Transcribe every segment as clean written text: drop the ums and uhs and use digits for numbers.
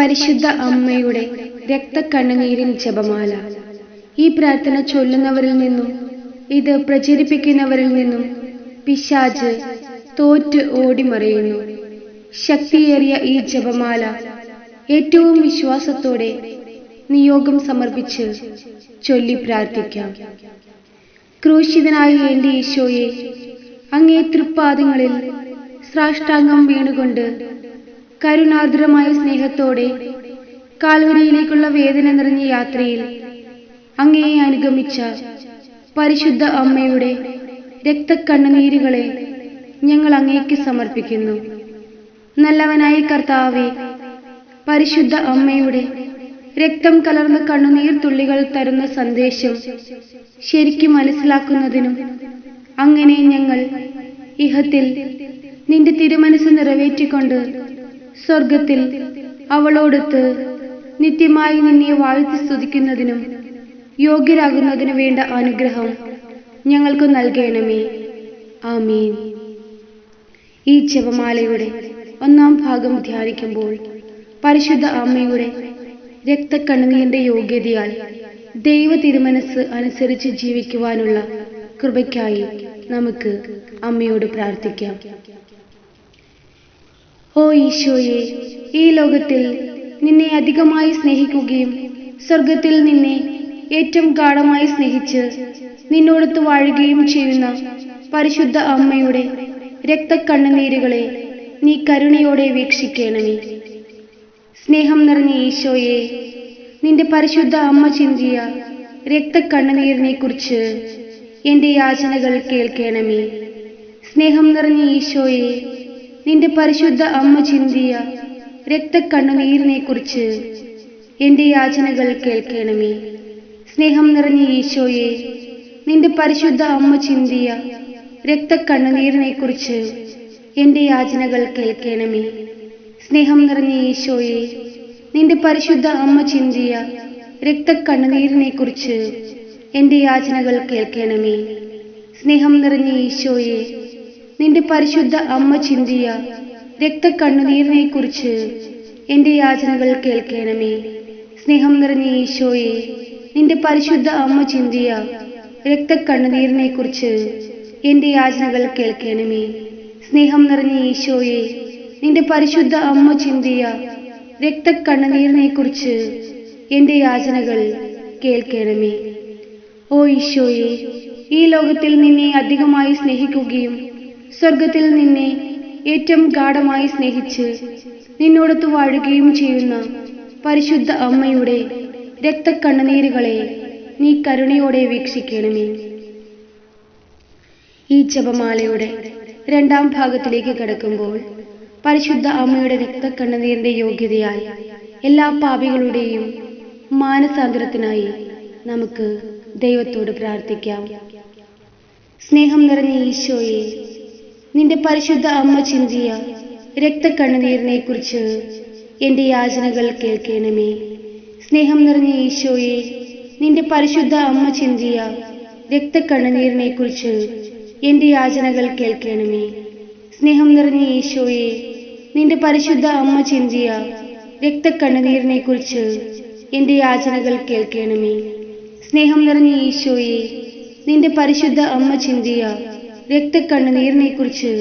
പരിശുദ്ധ അമ്മയുടെ രക്തക്കണ്ണുനീരിൻ ജപമാല. ഈ പ്രാർത്ഥന ചൊല്ലുന്നവരിൽ നിന്നും ഇത് പ്രചരിപ്പിക്കുന്നവരിൽ നിന്നും പിശാച് തോറ്റ് ഓടിമറയുന്നു. ശക്തിയേറിയ ഈ ജപമാല ഏറ്റവും വിശ്വാസത്തോടെ നിയോഗം സമർപ്പിച്ച് ചൊല്ലി പ്രാർത്ഥിക്കാം. ക്രൂശിതനായ എൻ്റെ ഈശോയെ, അങ്ങേ തൃപ്പാദങ്ങളിൽ സാഷ്ടാംഗം വീണുകൊണ്ട് കരുണാർദ്രമായ സ്നേഹത്തോടെ കാൽവരിയിലേക്കുള്ള വേദന നിറഞ്ഞ യാത്രയിൽ അങ്ങയെ അനുഗമിച്ച പരിശുദ്ധ അമ്മയുടെ രക്തക്കണ്ണുനീരുകളെ ഞങ്ങൾ അങ്ങേക്ക് സമർപ്പിക്കുന്നു. നല്ലവനായ കർത്താവേ, പരിശുദ്ധ അമ്മയുടെ രക്തം കലർന്ന കണ്ണുനീർ തുള്ളികൾ തരുന്ന സന്ദേശം ശരിക്കും മനസ്സിലാക്കുന്നതിനും അങ്ങനെ ഞങ്ങൾ ഇഹത്തിൽ നിന്റെ തിരുമനസ് നിറവേറ്റിക്കൊണ്ട് സ്വർഗത്തിൽ അവളോടൊത്ത് നിത്യമായി നിന്നെ വാഴ്ത്തി സ്തുതിക്കുന്നതിനും യോഗ്യരാകുന്നതിനു വേണ്ട അനുഗ്രഹം ഞങ്ങൾക്ക് നൽകണമേ. ആമീൻ. ഈ ജപമാലയുടെ 1-ാം ഭാഗം ധ്യാനിക്കുമ്പോൾ പരിശുദ്ധ അമ്മയുടെ രക്തക്കണ്ണുനീരിന്റെ യോഗ്യതയാൽ ദൈവ തിരുമനസ് അനുസരിച്ച് ജീവിക്കുവാനുള്ള കൃപയ്ക്കായി നമുക്ക് അമ്മയോട് പ്രാർത്ഥിക്കാം. ഓ ഈശോയെ, ഈ ലോകത്തിൽ നിന്നെ അധികമായി സ്നേഹിക്കുകയും സ്വർഗത്തിൽ നിന്നെ ഏറ്റവും ഗാഢമായി സ്നേഹിച്ച് നിന്നോടൊത്ത് വാഴുകയും ചെയ്യുന്ന പരിശുദ്ധ അമ്മയുടെ രക്തക്കണ്ണുനീരുകളെ നീ കരുണയോടെ വീക്ഷിക്കണമേ. സ്നേഹം നിറഞ്ഞ ഈശോയെ, നിന്റെ പരിശുദ്ധ അമ്മ ചിന്തിയ രക്തക്കണ്ണുനീരിനെ കുറിച്ച് എൻ്റെ യാചനകൾ കേൾക്കണമേ. സ്നേഹം നിറഞ്ഞ ഈശോയെ, നിന്റെ പരിശുദ്ധ അമ്മ ചിന്തിയ രക്തക്കണ്ണുനീരിനെ കുറിച്ച് എൻ്റെ യാചനകൾ കേൾക്കണമേ. സ്നേഹം നിറഞ്ഞ ഈശോയെ, നിന്റെ പരിശുദ്ധ അമ്മ ചിന്തിയ രക്തക്കണ്ണുനീരിനെ കുറിച്ച് എൻ്റെ യാചനകൾ കേൾക്കണമേ. സ്നേഹം നിറഞ്ഞ ഈശോയെ, നിന്റെ പരിശുദ്ധ അമ്മ ചിന്തിയ രക്തക്കണ്ണുനീരിനെ കുറിച്ച് എൻ്റെ യാചനകൾ കേൾക്കണമേ. സ്നേഹം നിറഞ്ഞ ഈശോയെ, നിന്റെ പരിശുദ്ധ അമ്മ ചിന്തിയ രക്തക്കണ്ണുനീരിനെ കുറിച്ച് എൻ്റെ യാചനകൾ കേൾക്കണമേ. സ്നേഹം നിറഞ്ഞ ഈശോയെ, നിന്റെ പരിശുദ്ധ അമ്മ ചിന്തിയ രക്തക്കണ്ണുനീരിനെ കുറിച്ച് എൻ്റെ യാചനകൾ കേൾക്കണമേ. സ്നേഹം നിറഞ്ഞ ഈശോയെ, നിന്റെ പരിശുദ്ധ അമ്മ ചിന്തിയ രക്തക്കണ്ണുനീരിനെ കുറിച്ച് എൻ്റെ യാചനകൾ കേൾക്കണമേ. ഓ ഈശോയെ, ഈ ലോകത്തിൽ നിന്നെ അധികമായി സ്നേഹിക്കുകയും സ്വർഗത്തിൽ നിന്നെ ഏറ്റവും ഗാഢമായി സ്നേഹിച്ച് നിന്നോടൊത്ത് വാഴുകയും ചെയ്യുന്ന പരിശുദ്ധ അമ്മയുടെ രക്തക്കണ്ണുനീരുകളെ നീ കരുണയോടെ വീക്ഷിക്കണമേ. ഈ ജപമാലയുടെ 2-ാം ഭാഗത്തിലേക്ക് കടക്കുമ്പോൾ പരിശുദ്ധ അമ്മയുടെ രക്തക്കണ്ണുനീരിന്റെ യോഗ്യതയാൽ എല്ലാ പാപികളുടെയും മാനസാന്തരത്തിനായി നമുക്ക് ദൈവത്തോട് പ്രാർത്ഥിക്കാം. സ്നേഹം നിറഞ്ഞ ഈശോയെ, നിന്റെ പരിശുദ്ധ അമ്മ ചിന്തിയ രക്തക്കണ്ണുനീരിനെ കുറിച്ച് എൻ്റെ യാചനകൾ കേൾക്കണമേ. സ്നേഹം നിറഞ്ഞ ഈശോയെ, നിന്റെ പരിശുദ്ധ അമ്മ ചിന്തിയ രക്തക്കണ്ണുനീരിനെ കുറിച്ച് എൻ്റെ യാചനകൾ കേൾക്കണമേ. സ്നേഹം നിറഞ്ഞ ഈശോയെ, നിന്റെ പരിശുദ്ധ അമ്മ ചിന്തിയ രക്തക്കണ്ണുനീരിനെ കുറിച്ച് എൻ്റെ യാചനകൾ കേൾക്കണമേ. സ്നേഹം നിറഞ്ഞ ഈശോയെ, നിന്റെ പരിശുദ്ധ അമ്മ ചിന്തിയ രക്തക്കണ്ണുനീരിനെ കുറിച്ച്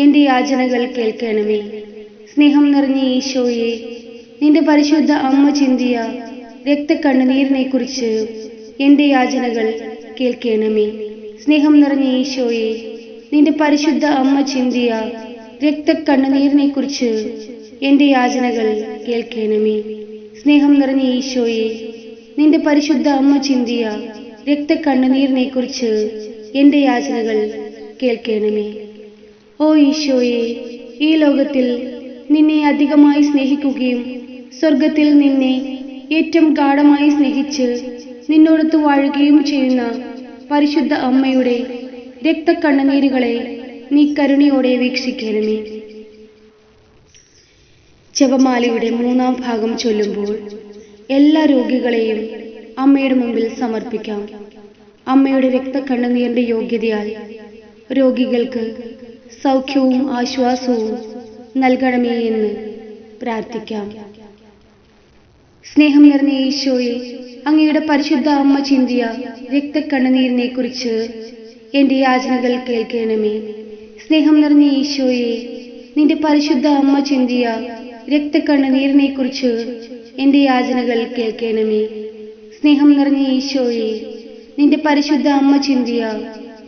എൻ്റെ യാചനകൾ കേൾക്കണമേ. സ്നേഹം നിറഞ്ഞ ഈശോയെ, നിന്റെ പരിശുദ്ധ അമ്മ ചിന്തിയ രക്തക്കണ്ണുനീരിനെ കുറിച്ച് എൻ്റെ യാചനകൾ കേൾക്കണമേ. സ്നേഹം നിറഞ്ഞ ഈശോയെ, നിന്റെ പരിശുദ്ധ അമ്മ ചിന്തിയ രക്തക്കണ്ണുനീരിനെ കുറിച്ച് എൻ്റെ യാചനകൾ കേൾക്കണമേ. സ്നേഹം നിറഞ്ഞ ഈശോയെ, നിന്റെ പരിശുദ്ധ അമ്മ ചിന്തിയ രക്തക്കണ്ണുനീരിനെ കുറിച്ച് എൻ്റെ യാചനകൾ കേൾക്കണമേ. ഓ ഈശോയെ, ഈ ലോകത്തിൽ നിന്നെ അധികമായി സ്നേഹിക്കുകയും സ്വർഗത്തിൽ നിന്നെ ഏറ്റവും ഗാഢമായി സ്നേഹിച്ച് നിന്നോടൊത്ത് വാഴുകയും ചെയ്യുന്ന പരിശുദ്ധ അമ്മയുടെ രക്തക്കണ്ണുനീരുകളെ നീ കരുണയോടെ വീക്ഷിക്കണമേ. ജപമാലയുടെ 3-ാം ഭാഗം ചൊല്ലുമ്പോൾ എല്ലാ രോഗികളെയും അമ്മയുടെ മുമ്പിൽ സമർപ്പിക്കാം. അമ്മയുടെ രക്തക്കണ്ണുനീരിന്റെ യോഗ്യതയാൽ രോഗികൾക്ക് സൗഖ്യവും ആശ്വാസവും നൽകണമേ എന്ന് പ്രാർത്ഥിക്കാം. സ്നേഹം നിറഞ്ഞ ഈശോയെ, അങ്ങയുടെ പരിശുദ്ധ അമ്മ ചിന്തിയ രക്തക്കണ്ണുനീരിനെ കുറിച്ച് എൻ്റെ യാചനകൾ കേൾക്കണമേ. സ്നേഹം നിറഞ്ഞ ഈശോയെ, നിന്റെ പരിശുദ്ധ അമ്മ ചിന്തിയ രക്തക്കണ്ണുനീരിനെ കുറിച്ച് എൻ്റെ യാചനകൾ കേൾക്കണമേ. സ്നേഹം നിറഞ്ഞ ഈശോയെ, നിന്റെ പരിശുദ്ധ അമ്മ ചിന്തിയ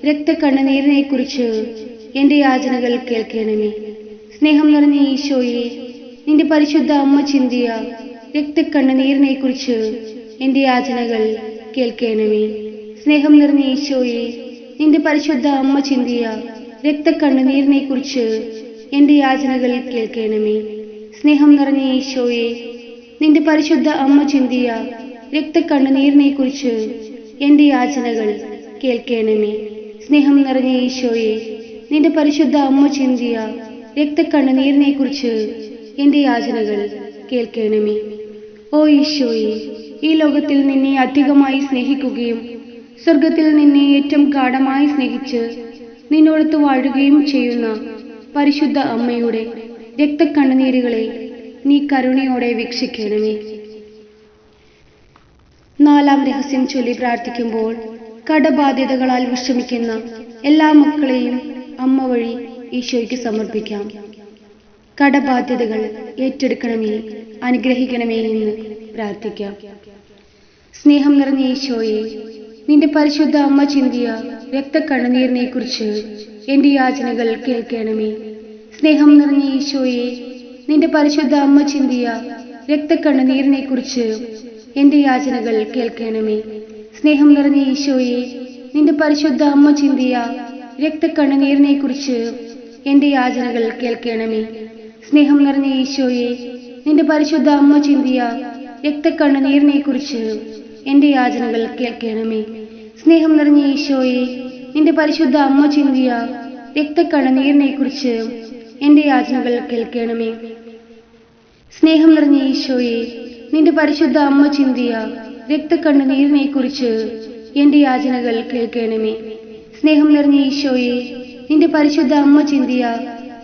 രക്തക്കണ്ണുനീരിനെ കുറിച്ച് എൻ്റെ യാചനകൾ കേൾക്കണമേ. സ്നേഹം നിറഞ്ഞ ഈശോയെ, നിന്റെ പരിശുദ്ധ അമ്മ ചിന്തിയ രക്തക്കണ്ണുനീരിനെ കുറിച്ച് എൻ്റെ യാചനകൾ കേൾക്കണമേ. സ്നേഹം നിറഞ്ഞ ഈശോയെ, നിന്റെ പരിശുദ്ധ അമ്മ ചിന്തിയ രക്തക്കണ്ണുനീരിനെ കുറിച്ച് എൻ്റെ യാചനകൾ കേൾക്കണമേ. സ്നേഹം നിറഞ്ഞ ഈശോയെ, നിന്റെ പരിശുദ്ധ അമ്മ ചിന്തിയ രക്തക്കണ്ണുനീരിനെ കുറിച്ച് എൻ്റെ യാചനകൾ കേൾക്കണമേ. സ്നേഹം നിറഞ്ഞ ഈശോയെ, നിന്റെ പരിശുദ്ധ അമ്മ ചിന്തിയ രക്തക്കണ്ണുനീരിനെ കുറിച്ച് എൻ്റെ യാചനകൾ കേൾക്കണമേ. ഓ ഈശോയെ, ഈ ലോകത്തിൽ നിന്നെ അധികമായി സ്നേഹിക്കുകയും സ്വർഗത്തിൽ നിന്നെ ഏറ്റവും ഗാഢമായി സ്നേഹിച്ച് നിന്നോടൊത്ത് വാഴുകയും ചെയ്യുന്ന പരിശുദ്ധ അമ്മയുടെ രക്തക്കണ്ണുനീരുകളെ നീ കരുണയോടെ വീക്ഷിക്കണമേ. നാലാം രഹസ്യം ചൊല്ലി പ്രാർത്ഥിക്കുമ്പോൾ കടബാധ്യതകളാൽ വിഷമിക്കുന്ന എല്ലാ മക്കളെയും അമ്മ വഴി ഈശോയ്ക്ക് സമർപ്പിക്കാം. കടബാധ്യതകൾ ഏറ്റെടുക്കണമേ, അനുഗ്രഹിക്കണമേ എന്ന് പ്രാർത്ഥിക്കാം. സ്നേഹം നിറഞ്ഞ ഈശോയെ, നിന്റെ പരിശുദ്ധ അമ്മ ചിന്തിയ രക്തക്കണ്ണുനീരിനെ കുറിച്ച് എൻ്റെ യാചനകൾ കേൾക്കണമേ. സ്നേഹം നിറഞ്ഞ ഈശോയെ, നിന്റെ പരിശുദ്ധ അമ്മ ചിന്തിയ രക്തക്കണ്ണുനീരിനെ കുറിച്ച് എൻ്റെ യാചനകൾ കേൾക്കണമേ. സ്നേഹം നിറഞ്ഞ ഈശോയെ, നിന്റെ പരിശുദ്ധ അമ്മ ചിന്തിയ രക്തക്കണ്ണുനീരിനെ കുറിച്ച് എൻ്റെ യാചനകൾ കേൾക്കണമേ. സ്നേഹം നിറഞ്ഞ ഈശോയെ, നിന്റെ പരിശുദ്ധ അമ്മ ചിന്തിയ രക്തക്കണ്ണുനീരിനെ കുറിച്ച് എൻ്റെ യാചനകൾ കേൾക്കണമേ. സ്നേഹം നിറഞ്ഞ ഈശോയെ, നിന്റെ പരിശുദ്ധ അമ്മ ചിന്തിയ രക്തക്കണ്ണുനീരിനെ കുറിച്ച് എൻ്റെ യാചനകൾ കേൾക്കണമേ. സ്നേഹം നിറഞ്ഞ ഈശോയെ, നിന്റെ പരിശുദ്ധ അമ്മ ചിന്തിയ രക്തക്കണ്ണുനീരിനെ കുറിച്ച് എൻ്റെ യാചനകൾ കേൾക്കണമേ. സ്നേഹം നിറഞ്ഞ ഈശോയെ, നിന്റെ പരിശുദ്ധ അമ്മ ചിന്തിയ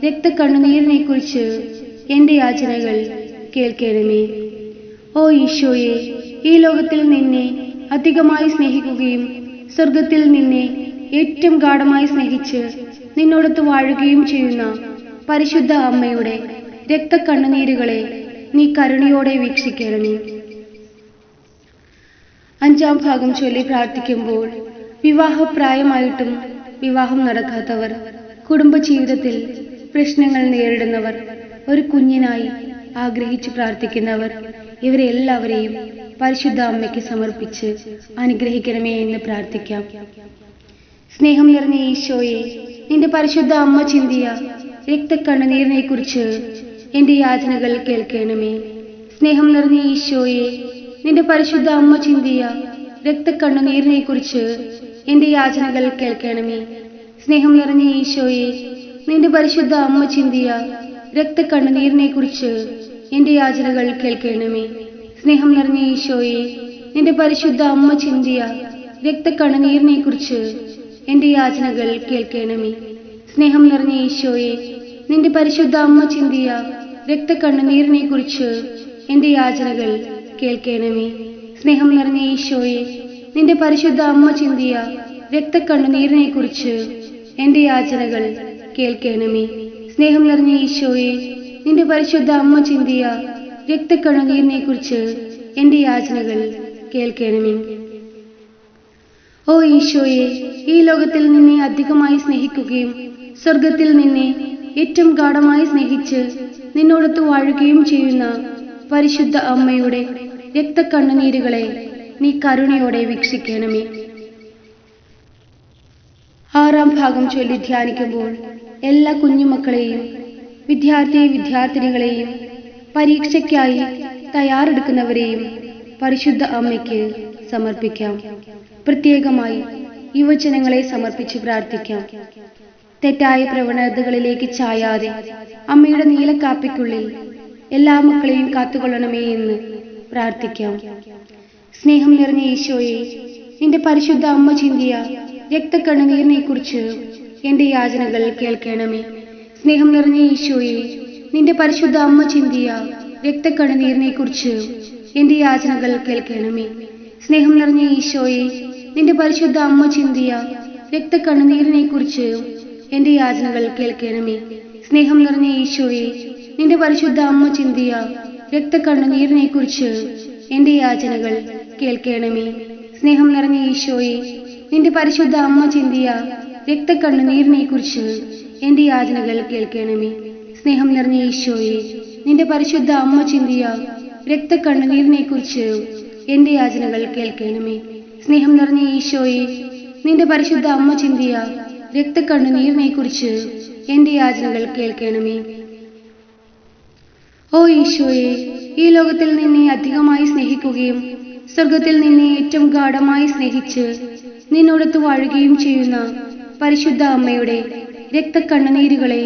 രക്തക്കണ്ണുനീരിനെ കുറിച്ച് എൻ്റെ യാചനകൾ കേൾക്കണമേ. ഓ ഈശോയെ, ഈ ലോകത്തിൽ നിന്നെ അധികമായി സ്നേഹിക്കുകയും സ്വർഗത്തിൽ നിന്നെ ഏറ്റവും ഗാഢമായി സ്നേഹിച്ച് നിന്നോടൊത്ത് വാഴുകയും ചെയ്യുന്ന പരിശുദ്ധ അമ്മയുടെ രക്തക്കണ്ണുനീരുകളെ നീ കരുണയോടെ വീക്ഷിക്കണമേ. അഞ്ചാം ഭാഗം ചൊല്ലി പ്രാർത്ഥിക്കുമ്പോൾ വിവാഹപ്രായമായിട്ടും വിവാഹം നടക്കാത്തവർ, കുടുംബജീവിതത്തിൽ പ്രശ്നങ്ങൾ നേരിടുന്നവർ, ഒരു കുഞ്ഞിനായി ആഗ്രഹിച്ചു പ്രാർത്ഥിക്കുന്നവർ, ഇവരെ എല്ലാവരെയും പരിശുദ്ധ അമ്മയ്ക്ക് സമർപ്പിച്ച് അനുഗ്രഹിക്കണമേ എന്ന് പ്രാർത്ഥിക്കാം. സ്നേഹം നിറഞ്ഞ ഈശോയെ, നിന്റെ പരിശുദ്ധ അമ്മ ചിന്തിയ രക്തക്കണ്ണുനീരിനെ കുറിച്ച് എൻ്റെ യാചനകൾ കേൾക്കണമേ. സ്നേഹം നിറഞ്ഞ ഈശോയെ, നിന്റെ പരിശുദ്ധ അമ്മ ചിന്തിയ രക്തക്കണ്ണുനീരിനെ കുറിച്ച് എൻ്റെ യാചനകൾ കേൾക്കണമേ. സ്നേഹം നിറഞ്ഞ ഈശോയെ, നിന്റെ പരിശുദ്ധ അമ്മ ചിന്തിയ രക്തക്കണ്ണുനീരിനെ കുറിച്ച് എൻ്റെ യാചനകൾ കേൾക്കണമേ. സ്നേഹം നിറഞ്ഞ ഈശോയെ, നിന്റെ പരിശുദ്ധ അമ്മ ചിന്തിയ രക്തക്കണ്ണുനീരിനെ കുറിച്ച് എൻ്റെ യാചനകൾ കേൾക്കണമേ. സ്നേഹം നിറഞ്ഞ ഈശോയെ, നിന്റെ പരിശുദ്ധ അമ്മ ചിന്തിയ രക്തക്കണ്ണുനീരിനെ കുറിച്ച് എൻ്റെ യാചനകൾ കേൾക്കണമേ. സ്നേഹം നിറഞ്ഞ ഈശോയെ, നിന്റെ പരിശുദ്ധ അമ്മ ചിന്തിയ രക്തക്കണ്ണുനീരിനെ കുറിച്ച് എൻ്റെ യാചനകൾ കേൾക്കണമേ. സ്നേഹം നിറഞ്ഞ ഈശോയെ, നിന്റെ പരിശുദ്ധ അമ്മ ചിന്തിയ രക്തക്കണ്ണുനീരിനെ കുറിച്ച് എൻ്റെ യാചനകൾ കേൾക്കണമേ. ഓ ഈശോയെ, ഈ ലോകത്തിൽ നിന്നെ അധികമായി സ്നേഹിക്കുകയും സ്വർഗത്തിൽ നിന്നെ ഏറ്റവും ഗാഢമായി സ്നേഹിച്ച് നിന്നോടൊത്ത് വാഴുകയും ചെയ്യുന്ന പരിശുദ്ധ അമ്മയുടെ രക്തക്കണ്ണുനീരുകളെ നീ കരുണയോടെ വീക്ഷിക്കണമേ. ആറാം ഭാഗം ചൊല്ലി ധ്യാനിക്കുമ്പോൾ എല്ലാ കുഞ്ഞുമക്കളെയും വിദ്യാർത്ഥിനികളെയും പരീക്ഷയ്ക്കായി തയ്യാറെടുക്കുന്നവരെയും പരിശുദ്ധ അമ്മയ്ക്ക് സമർപ്പിക്കാം. പ്രത്യേകമായി യുവജനങ്ങളെ സമർപ്പിച്ച് പ്രാർത്ഥിക്കാം. തെറ്റായ പ്രവണതകളിലേക്ക് ചായാതെ അമ്മയുടെ നീലക്കാപ്പിക്കുള്ളിൽ എല്ലാ മക്കളെയും കാത്തുകൊള്ളണമേ എന്ന് പ്രാർത്ഥിക്കാം. സ്നേഹം നിറഞ്ഞ ഈശോയെ, നിന്റെ പരിശുദ്ധ അമ്മ ചിന്തിയ രക്തക്കണ്ണുനീരിനെ കുറിച്ച് എൻ്റെ യാചനകൾ കേൾക്കണമേ. സ്നേഹം നിറഞ്ഞ ഈശോയെ, നിന്റെ പരിശുദ്ധ അമ്മ ചിന്തിയ രക്തക്കണ്ണുനീരിനെ കുറിച്ച് എന്റെ യാചനകൾ കേൾക്കണമേ. സ്നേഹം നിറഞ്ഞ ഈശോയെ, നിന്റെ പരിശുദ്ധ അമ്മ ചിന്തിയ രക്തക്കണ്ണുനീരിനെ കുറിച്ച് എന്റെ യാചനകൾ കേൾക്കണമേ. സ്നേഹം നിറഞ്ഞ ഈശോയെ, നിന്റെ പരിശുദ്ധ അമ്മ ചിന്തിയ രക്തക്കണ്ണുനീരിനെ കുറിച്ച് എന്റെ യാചനകൾ കേൾക്കണമേ. സ്നേഹം നിറഞ്ഞ ഈശോയെ, നിന്റെ പരിശുദ്ധ അമ്മ ചിന്തിയ രക്തക്കണ്ണുനീരിനെ കുറിച്ച് എന്റെ യാചനകൾ കേൾക്കണമേ. സ്നേഹം നിറഞ്ഞ ഈശോയെ, നിന്റെ പരിശുദ്ധ അമ്മ ചിന്തിയ രക്തക്കണ്ണുനീരിനെ കുറിച്ച് എന്റെ യാചനകൾ കേൾക്കണമേ. സ്നേഹം നിറഞ്ഞ ഈശോയെ, നിന്റെ പരിശുദ്ധ അമ്മ ചിന്തിയ രക്തക്കണ്ണുനീരിനെ കുറിച്ച് എന്റെ യാചനകൾ കേൾക്കണമേ. ഓ ഈശോയെ, ഈ ലോകത്തിൽ നിന്നെ അധികമായി സ്നേഹിക്കുകയും സ്വർഗത്തിൽ നിന്നെ ഏറ്റവും ഗാഢമായി സ്നേഹിച്ച് നിന്നോടൊത്ത് വാഴുകയും ചെയ്യുന്ന പരിശുദ്ധ അമ്മയുടെ രക്തക്കണ്ണുനീരുകളെ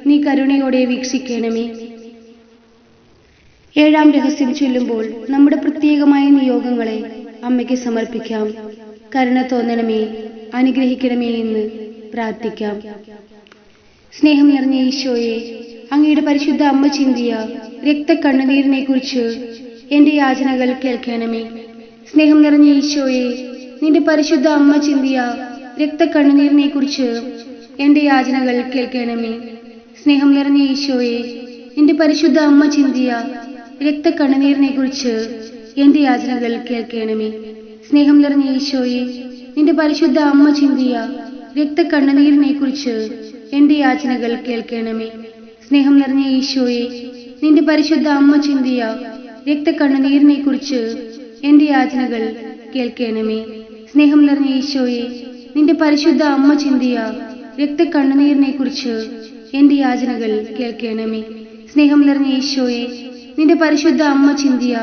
നീ കരുണയോടെ വീക്ഷിക്കണമേ. ഏഴാം രഹസ്യം ചൊല്ലുമ്പോൾ നമ്മുടെ പ്രത്യേകമായ നിയോഗങ്ങളെ അമ്മയ്ക്ക് സമർപ്പിക്കാം. കരുണ തോന്നണമേ, അനുഗ്രഹിക്കണമേ എന്ന് പ്രാർത്ഥിക്കാം. സ്നേഹം നിറഞ്ഞ ഈശോയെ, അങ്ങയുടെ പരിശുദ്ധ അമ്മ ചിന്തിയ രക്തക്കണ്ണുനീരിനെ കുറിച്ച് എന്റെ യാചനകൾ കേൾക്കണമേ. സ്നേഹം നിറഞ്ഞ ഈശോയെ, നിന്റെ പരിശുദ്ധ അമ്മ ചിന്തിയ രക്തക്കണ്ണുനീരിനെ കുറിച്ച് എന്റെ യാചനകൾ കേൾക്കണമേ. സ്നേഹം നിറഞ്ഞ ഈശോയെ, നിന്റെ പരിശുദ്ധ അമ്മ ചിന്തിയ രക്തക്കണ്ണുനീരിനെ കുറിച്ച് എന്റെ യാചനകൾ കേൾക്കണമേ. സ്നേഹം നിറഞ്ഞ ഈശോയെ, നിന്റെ പരിശുദ്ധ അമ്മ ചിന്തിയ രക്തക്കണ്ണുനീരിനെ കുറിച്ച് എന്റെ യാചനകൾ കേൾക്കണമേ. സ്നേഹം നിറഞ്ഞ ഈശോയെ, നിന്റെ പരിശുദ്ധ അമ്മ ചിന്തിയ രക്തക്കണ്ണുനീരിനെ കുറിച്ച് എന്റെ യാചനകൾ കേൾക്കണമേ. സ്നേഹം നിറഞ്ഞ ഈശോയെ, നിന്റെ പരിശുദ്ധ അമ്മ ചിന്തിയ രക്തക്കണ്ണുനീരിനെ കുറിച്ച് എന്റെ യാചനകൾ കേൾക്കണമേ. സ്നേഹം നിറഞ്ഞ ഈശോയെ, നിന്റെ പരിശുദ്ധ അമ്മ ചിന്തിയ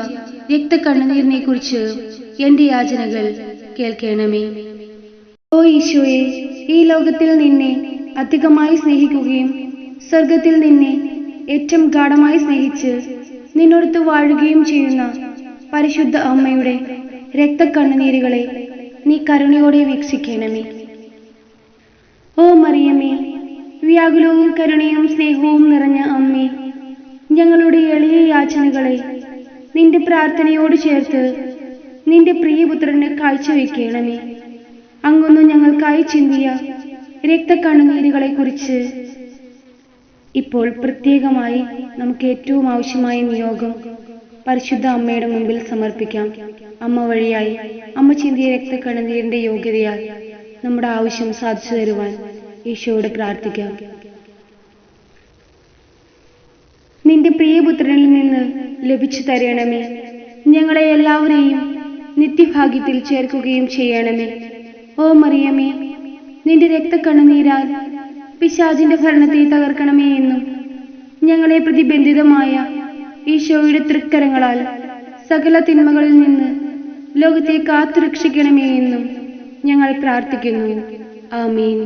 രക്തക്കണ്ണുനീരിനെ കുറിച്ച് എന്റെ യാചനകൾ കേൾക്കണമേ. ഓ ഈശോയെ, ഈ ലോകത്തിൽ നിന്നെ അധികമായി സ്നേഹിക്കുകയും സ്വർഗത്തിൽ നിന്നെ ഏറ്റവും ഗാഢമായി സ്നേഹിച്ച് നിന്നോടത്ത് വാഴുകയും ചെയ്യുന്ന പരിശുദ്ധ അമ്മയുടെ രക്തക്കണ്ണുനീരുകളെ നീ കരുണയോടെ വീക്ഷിക്കണമേ. ഓ മറിയമേ, വ്യാകുലവും കരുണയും സ്നേഹവും നിറഞ്ഞ അമ്മേ, ഞങ്ങളുടെ എളിയ യാചനകളെ നിന്റെ പ്രാർത്ഥനയോട് ചേർത്ത് നിന്റെ പ്രിയപുത്രന് കാഴ്ചവെക്കണമേ. അങ്ങൊന്നു ഞങ്ങൾക്കായി ചിന്തിയ രക്തക്കണ്ണുനീരുകളെ കുറിച്ച് ഇപ്പോൾ പ്രത്യേകമായി നമുക്ക് ഏറ്റവും ആവശ്യമായ നിയോഗം പരിശുദ്ധ അമ്മയുടെ മുമ്പിൽ സമർപ്പിക്കാം. അമ്മ വഴിയായി, അമ്മ ചിന്തിയ രക്തക്കണ്ണുനീരിന്റെ യോഗ്യതയാൽ നമ്മുടെ ആവശ്യം സാധിച്ചു തരുവാൻ ഈശോയോട് പ്രാർത്ഥിക്കാം. നിന്റെ പ്രിയപുത്രനിൽ നിന്ന് ലഭിച്ചു തരണമേ. ഞങ്ങളെ എല്ലാവരെയും നിത്യഭാഗ്യത്തിൽ ചേർക്കുകയും ചെയ്യണമേ. ഓ മറിയമേ, നിന്റെ രക്തക്കണ്ണുനീരാൽ പിശാചിന്റെ ഭരണത്തെ തകർക്കണമേ എന്നും ഞങ്ങളെ പ്രതിബന്ധിതമായ ഈശോയുടെ തൃക്കരങ്ങളാൽ സകല തിന്മകളിൽ നിന്ന് ലോകത്തെ കാത്തുരക്ഷിക്കണമേ എന്നും ഞങ്ങൾ പ്രാർത്ഥിക്കുന്നു. ആമീൻ.